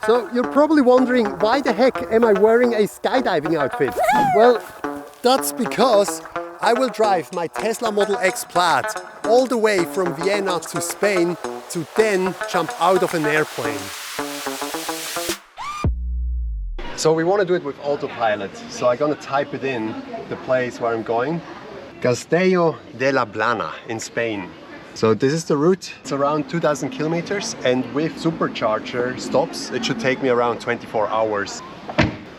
So you're probably wondering, why the heck am I wearing a skydiving outfit? Well, that's because I will drive my Tesla Model X Plaid all the way from Vienna to Spain to then jump out of an airplane. So we want to do it with Autopilot. So I'm gonna type it in, the place where I'm going. Castelló de la Plana in Spain. So this is the route. It's around 2,000 kilometers, and with Supercharger stops, it should take me around 24 hours.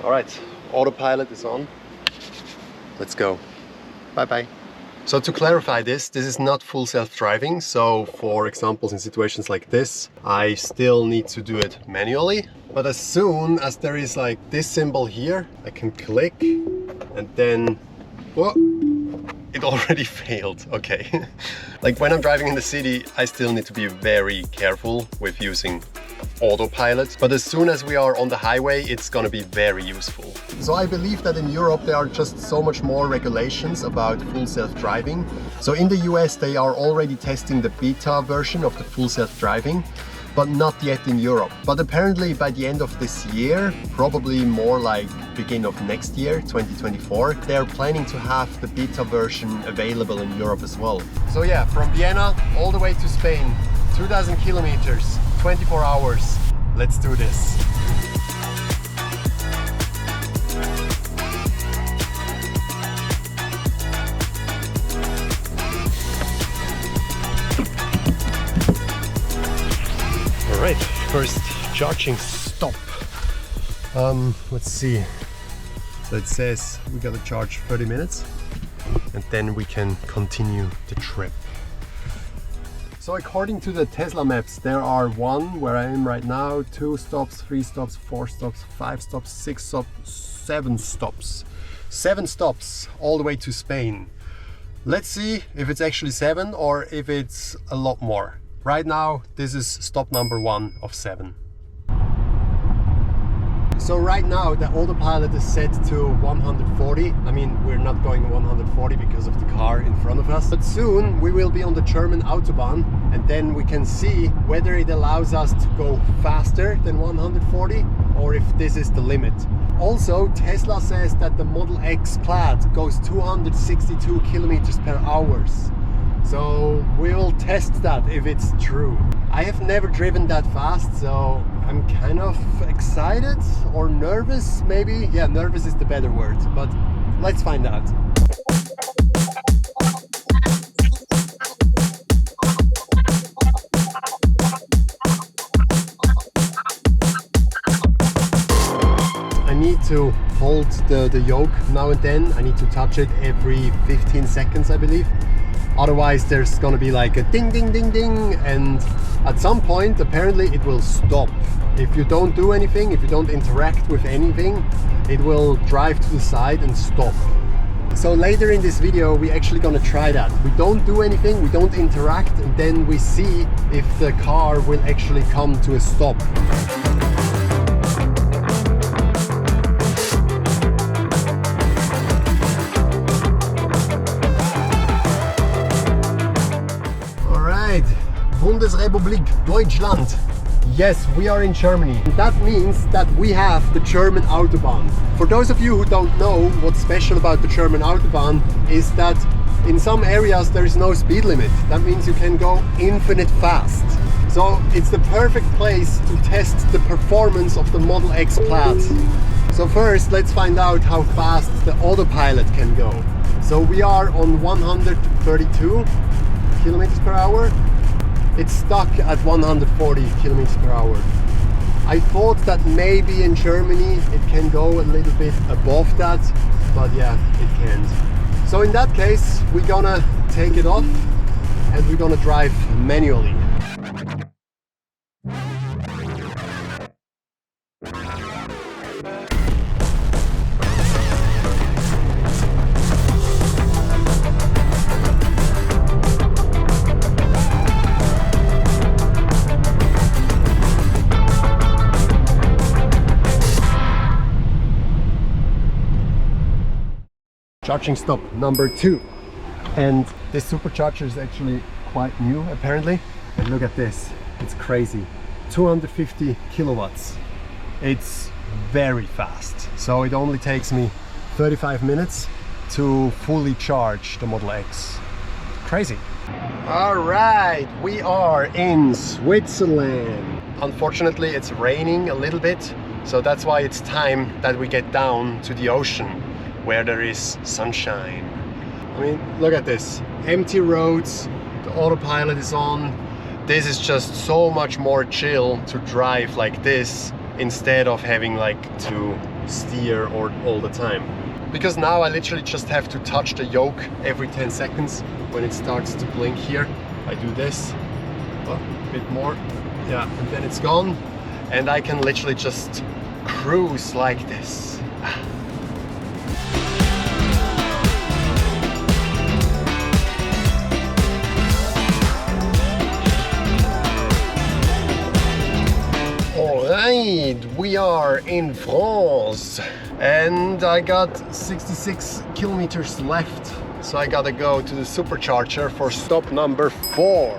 All right, Autopilot is on. Let's go. Bye-bye. So to clarify this is not full self-driving. So for examples in situations like this, I still need to do it manually. But as soon as there is like this symbol here, I can click and then, whoa, it already failed. Okay. Like when I'm driving in the city, I still need to be very careful with using Autopilot, but as soon as we are on the highway, it's going to be very useful. So I believe that in Europe there are just so much more regulations about full self-driving. So in the US they are already testing the beta version of the full self-driving, but not yet in Europe. But apparently by the end of this year, probably more like beginning of next year, 2024, they are planning to have the beta version available in Europe as well. So yeah, from Vienna all the way to Spain, 2,000 kilometers, 24 hours. Let's do this. All right, first charging stop. Let's see. So it says we gotta charge 30 minutes and then we can continue the trip. So according to the Tesla maps, there are 1 where I am right now, 2 stops, 3 stops, 4 stops, 5 stops, 6 stops, 7 stops. 7 stops all the way to Spain. Let's see if it's actually 7 or if it's a lot more. Right now, this is stop number 1 of 7. So right now the Autopilot is set to 140. I mean, we're not going 140 because of the car in front of us. But soon we will be on the German Autobahn and then we can see whether it allows us to go faster than 140 or if this is the limit. Also, Tesla says that the Model X Plaid goes 262 kilometers per hour. So we will test that if it's true. I have never driven that fast, so I'm kind of excited or nervous maybe. Yeah, nervous is the better word, but let's find out. I need to hold the yoke now and then. I need to touch it every 15 seconds, I believe. Otherwise there's gonna be like a ding ding ding ding, and at some point apparently it will stop. If you don't do anything, if you don't interact with anything, it will drive to the side and stop. So later in this video we're actually gonna try that. We don't do anything, we don't interact, and then we see if the car will actually come to a stop. Bundesrepublik Deutschland. Yes, we are in Germany. That means that we have the German Autobahn. For those of you who don't know, what's special about the German Autobahn is that in some areas there is no speed limit. That means you can go infinite fast. So it's the perfect place to test the performance of the Model X Plaid. So first let's find out how fast the Autopilot can go. So we are on 132 kilometers per hour. It's stuck at 140 kilometers per hour. I thought that maybe in Germany it can go a little bit above that, but yeah, it can't. So in that case, we're gonna take it off and we're gonna drive manually. Charging stop number 2, and this supercharger is actually quite new apparently, and look at this, it's crazy, 250 kilowatts. it's very fast. So it only takes me 35 minutes to fully charge the Model X. Crazy. All right, we are in Switzerland. Unfortunately, it's raining a little bit, so that's why it's time that we get down to the ocean where there is sunshine. I mean, look at this. Empty roads, the autopilot is on. This is just so much more chill to drive like this instead of having like to steer all the time. Because now I literally just have to touch the yoke every 10 seconds when it starts to blink here. I do this, a bit more, yeah, and then it's gone. And I can literally just cruise like this. Alright, we are in France and I got 66 kilometers left, so I gotta go to the Supercharger for stop number 4.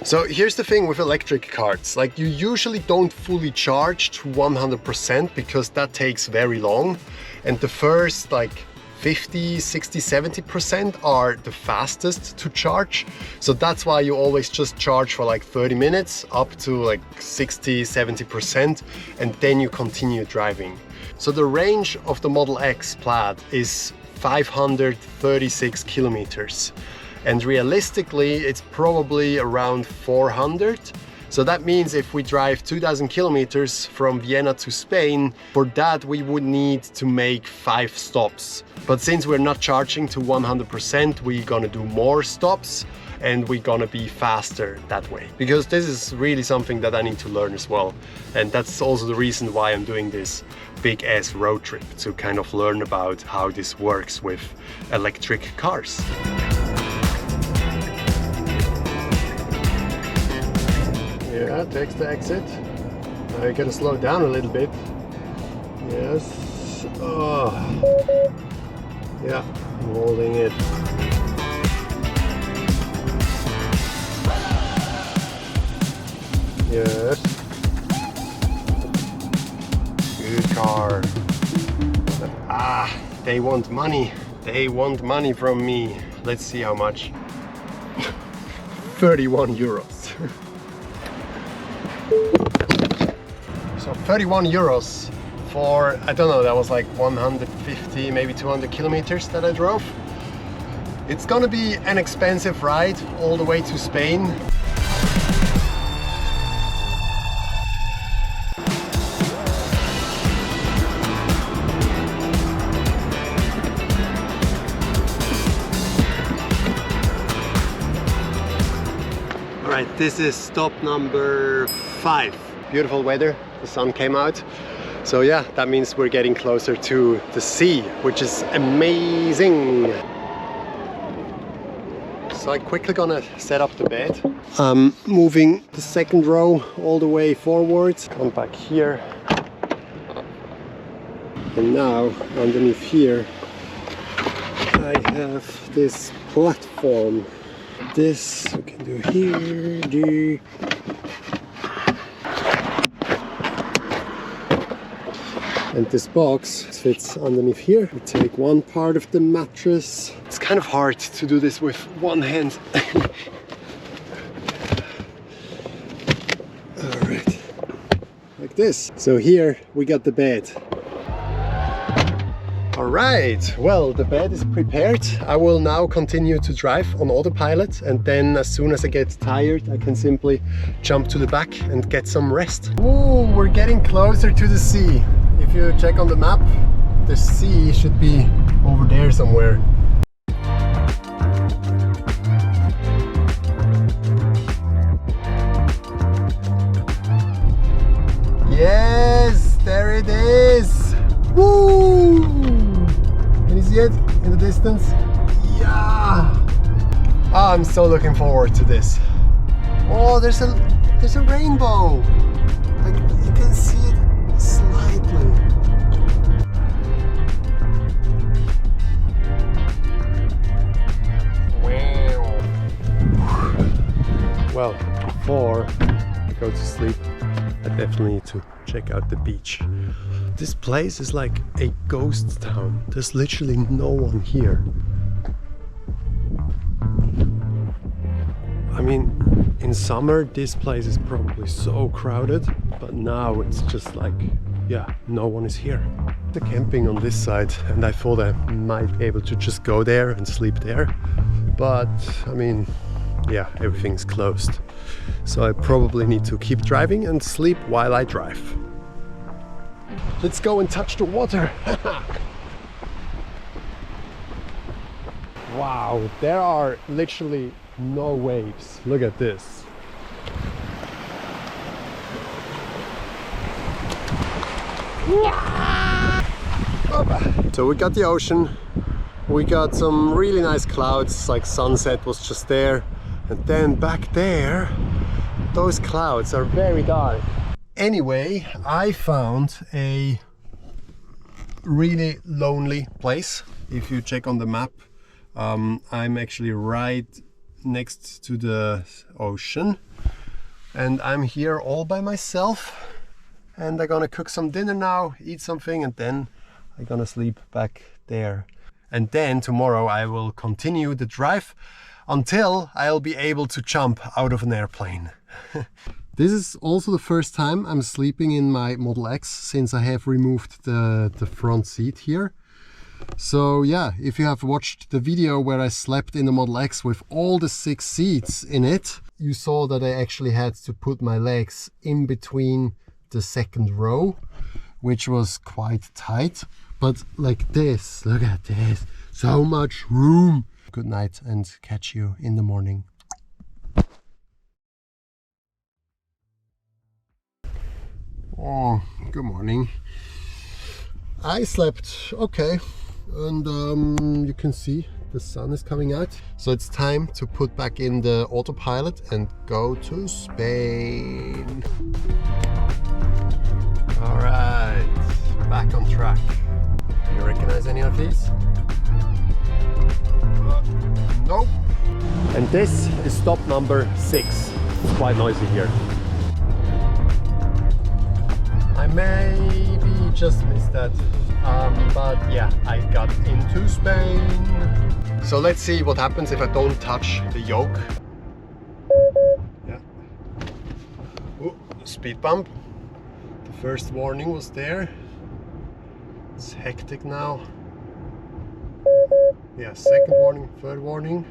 So here's the thing with electric cars, like you usually don't fully charge to 100% because that takes very long, and the first like 50, 60, 70% are the fastest to charge. So that's why you always just charge for like 30 minutes up to like 60, 70%, and then you continue driving. So the range of the Model X Plaid is 536 kilometers. And realistically, it's probably around 400. So that means if we drive 2000 kilometers from Vienna to Spain, for that we would need to make 5 stops. But since we're not charging to 100%, we're gonna do more stops and we're gonna be faster that way. Because this is really something that I need to learn as well. And that's also the reason why I'm doing this big ass road trip, to kind of learn about how this works with electric cars. Yeah, takes the exit. Now you gotta slow down a little bit. Yes. Oh. Yeah, I'm holding it. Yes. Good car. Ah, they want money. They want money from me. Let's see how much. 31 euros. So 31 euros for, I don't know, that was like 150, maybe 200 kilometers that I drove. It's gonna be an expensive ride all the way to Spain. All right, this is stop number 5. Beautiful weather, the sun came out. So yeah, that means we're getting closer to the sea, which is amazing. So I'm quickly gonna set up the bed. I'm moving the second row all the way forward. Come back here. And now, underneath here, I have this platform. This we can do here, and this box fits underneath here. We take one part of the mattress. It's kind of hard to do this with one hand. All right, like this. So here we got the bed. All right, well, the bed is prepared. I will now continue to drive on autopilot, and then as soon as I get tired, I can simply jump to the back and get some rest. Ooh, we're getting closer to the sea. If you check on the map, the sea should be over there somewhere. Yes, there it is! Woo! Can you see it in the distance? Yeah! Oh, I'm so looking forward to this. Oh, there's a rainbow! Like, you can see it slightly. Wow. Well, before I go to sleep, I definitely need to check out the beach. This place is like a ghost town. There's literally no one here. I mean, in summer this place is probably so crowded, but now it's just like, yeah, no one is here. The camping on this side, and I thought I might be able to just go there and sleep there, but I mean, yeah, everything's closed. So I probably need to keep driving and sleep while I drive. Let's go and touch the water. Wow, there are literally no waves. Look at this. So we got the ocean, we got some really nice clouds, like sunset was just there, and then back there those clouds are very dark. Anyway, I found a really lonely place. If you check on the map, I'm actually right next to the ocean, and I'm here all by myself, and I'm gonna cook some dinner now, eat something, and then I'm gonna sleep back there. And then tomorrow I will continue the drive until I'll be able to jump out of an airplane. This is also the first time I'm sleeping in my Model X since I have removed the front seat here. So yeah, if you have watched the video where I slept in the Model X with all the 6 seats in it, you saw that I actually had to put my legs in between the second row, which was quite tight. But like this, look at this, so much room. Good night and catch you in the morning. Oh, good morning. I slept okay, and you can see the sun is coming out. So it's time to put back in the autopilot and go to Spain. All right, back on track. You recognize any of these? Nope. And this is stop number 6. It's quite noisy here. I maybe just missed that, but yeah, I got into Spain. So let's see what happens if I don't touch the yoke. Yeah. Ooh, speed bump. The first warning was there. It's hectic now. Yeah, second warning, third warning.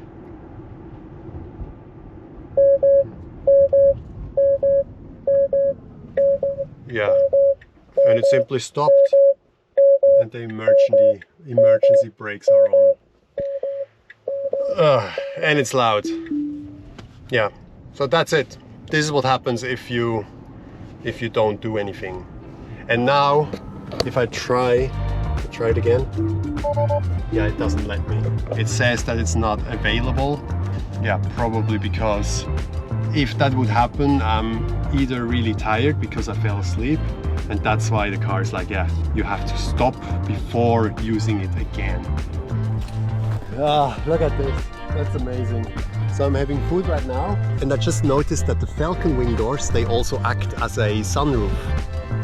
Yeah, and it simply stopped, and the emergency brakes are on. And it's loud. Yeah, so that's it. This is what happens if you don't do anything. And now, if I try it again, yeah, it doesn't let me. It says that it's not available. Yeah, probably because if that would happen, I'm either really tired because I fell asleep, and that's why the car is like, yeah, you have to stop before using it again. Ah, look at this, that's amazing. So I'm having food right now, and I just noticed that the Falcon wing doors, they also act as a sunroof,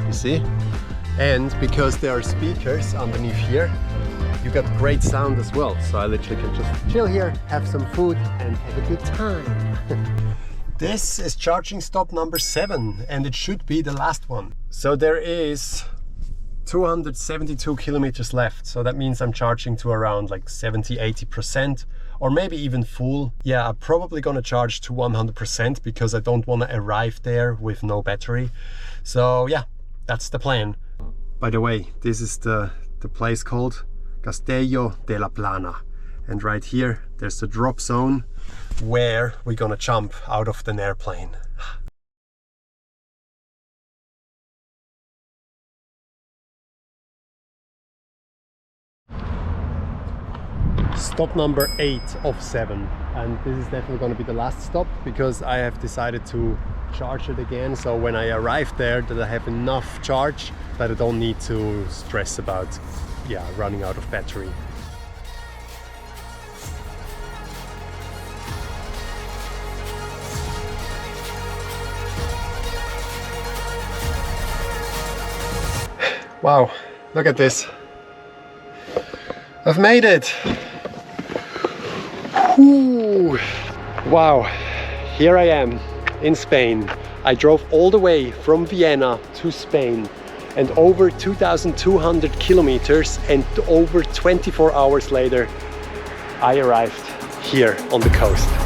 you see? And because there are speakers underneath here, you got great sound as well. So I literally can just chill here, have some food, and have a good time. This is charging stop number 7, and it should be the last one. So there is 272 kilometers left. So that means I'm charging to around like 70–80%, or maybe even full. Yeah, I'm probably gonna charge to 100% because I don't want to arrive there with no battery. So yeah, that's the plan. By the way, this is the place called Castello de la Plana. And right here, there's the drop zone where we're gonna jump out of an airplane. Stop number 8 of 7, and this is definitely going to be the last stop because I have decided to charge it again, so when I arrive there that I have enough charge that I don't need to stress about, yeah, running out of battery. Wow, look at this. I've made it. Whew. Wow, here I am in Spain. I drove all the way from Vienna to Spain and over 2,200 kilometers, and over 24 hours later I arrived here on the coast.